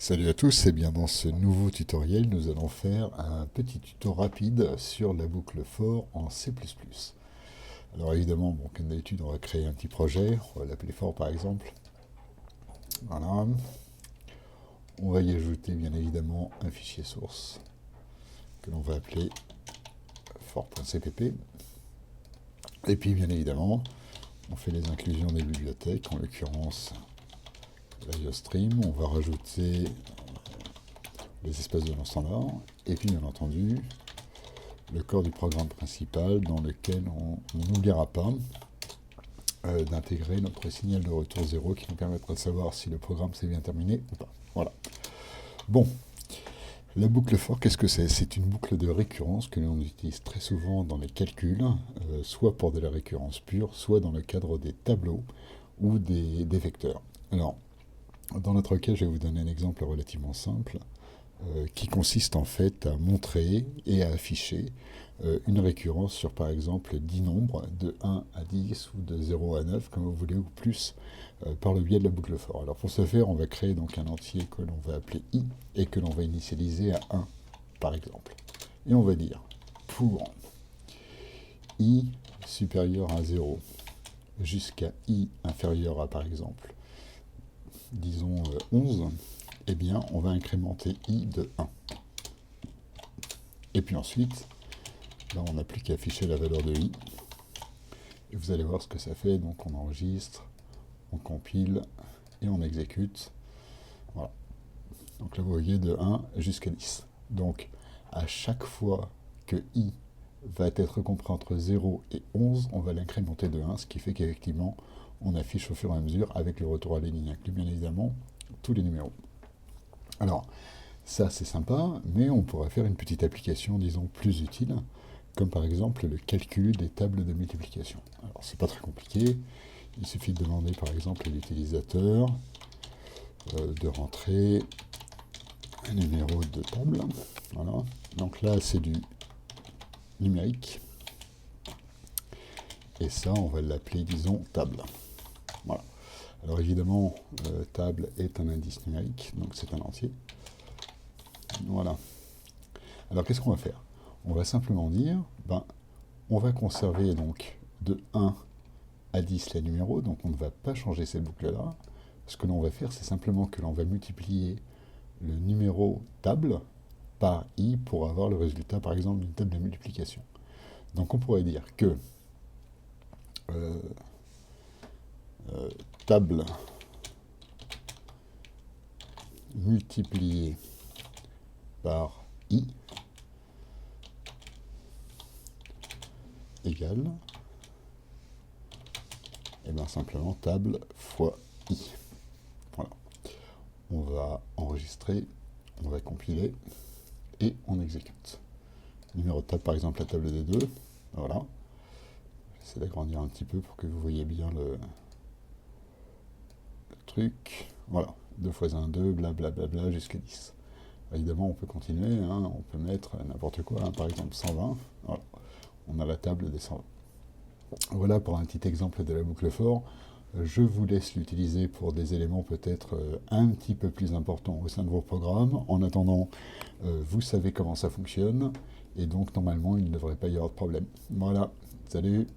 Salut à tous, et bien dans ce nouveau tutoriel, nous allons faire un petit tuto rapide sur la boucle for en C++. Alors évidemment, bon, comme d'habitude, on va créer un petit projet, on va l'appeler for par exemple. Voilà. On va y ajouter bien évidemment un fichier source que l'on va appeler for.cpp. Et puis bien évidemment, on fait les inclusions des bibliothèques, en l'occurrence l'IOStream. On va rajouter les espaces de nom standard, et puis bien entendu le corps du programme principal dans lequel on n'oubliera pas d'intégrer notre signal de retour 0 qui nous permettra de savoir si le programme s'est bien terminé ou pas. Voilà. Bon, la boucle for, qu'est-ce que c'est? C'est une boucle de récurrence que l'on utilise très souvent dans les calculs, soit pour de la récurrence pure, soit dans le cadre des tableaux ou des vecteurs. Alors, dans notre cas, je vais vous donner un exemple relativement simple. Qui consiste en fait à montrer et à afficher une récurrence sur par exemple 10 nombres de 1 à 10 ou de 0 à 9 comme vous voulez ou plus par le biais de la boucle for. Alors pour ce faire on va créer donc un entier que l'on va appeler i et que l'on va initialiser à 1 par exemple. Et on va dire pour i supérieur à 0 jusqu'à i inférieur à par exemple disons 11, eh bien, on va incrémenter i de 1. Et puis ensuite, là, on n'a plus qu'à afficher la valeur de i. Et vous allez voir ce que ça fait. Donc, on enregistre, on compile et on exécute. Voilà. Donc là, vous voyez de 1 jusqu'à 10. Donc, à chaque fois que i va être compris entre 0 et 11, on va l'incrémenter de 1, ce qui fait qu'effectivement, on affiche au fur et à mesure, avec le retour à la ligne inclus, bien évidemment, tous les numéros. Alors, ça c'est sympa, mais on pourrait faire une petite application, disons, plus utile, comme par exemple le calcul des tables de multiplication. Alors, c'est pas très compliqué, il suffit de demander par exemple à l'utilisateur de rentrer un numéro de table. Voilà. Donc là, c'est du numérique. Et ça, on va l'appeler, disons, table. Voilà. Alors évidemment, table est un indice numérique, donc c'est un entier. Voilà. Alors qu'est-ce qu'on va faire? On va simplement dire, on va conserver donc de 1 à 10 les numéros, donc on ne va pas changer cette boucle-là. Ce que l'on va faire, c'est simplement que l'on va multiplier le numéro table par i pour avoir le résultat, par exemple, d'une table de multiplication. Donc on pourrait dire que table multipliée par i égale, et bien simplement table fois i. Voilà. On va enregistrer, on va compiler, et on exécute. Numéro de table, par exemple, la table des 2. Voilà. J'essaie d'agrandir un petit peu pour que vous voyez bien le truc. Voilà. 2 fois 1, 2, blablabla, jusqu'à 10. Évidemment, on peut continuer, hein, on peut mettre n'importe quoi, hein, par exemple 120. Voilà. On a la table des 120. Voilà pour un petit exemple de la boucle for. Je vous laisse l'utiliser pour des éléments peut-être un petit peu plus importants au sein de vos programmes. En attendant, vous savez comment ça fonctionne, et donc normalement il ne devrait pas y avoir de problème. Voilà, salut!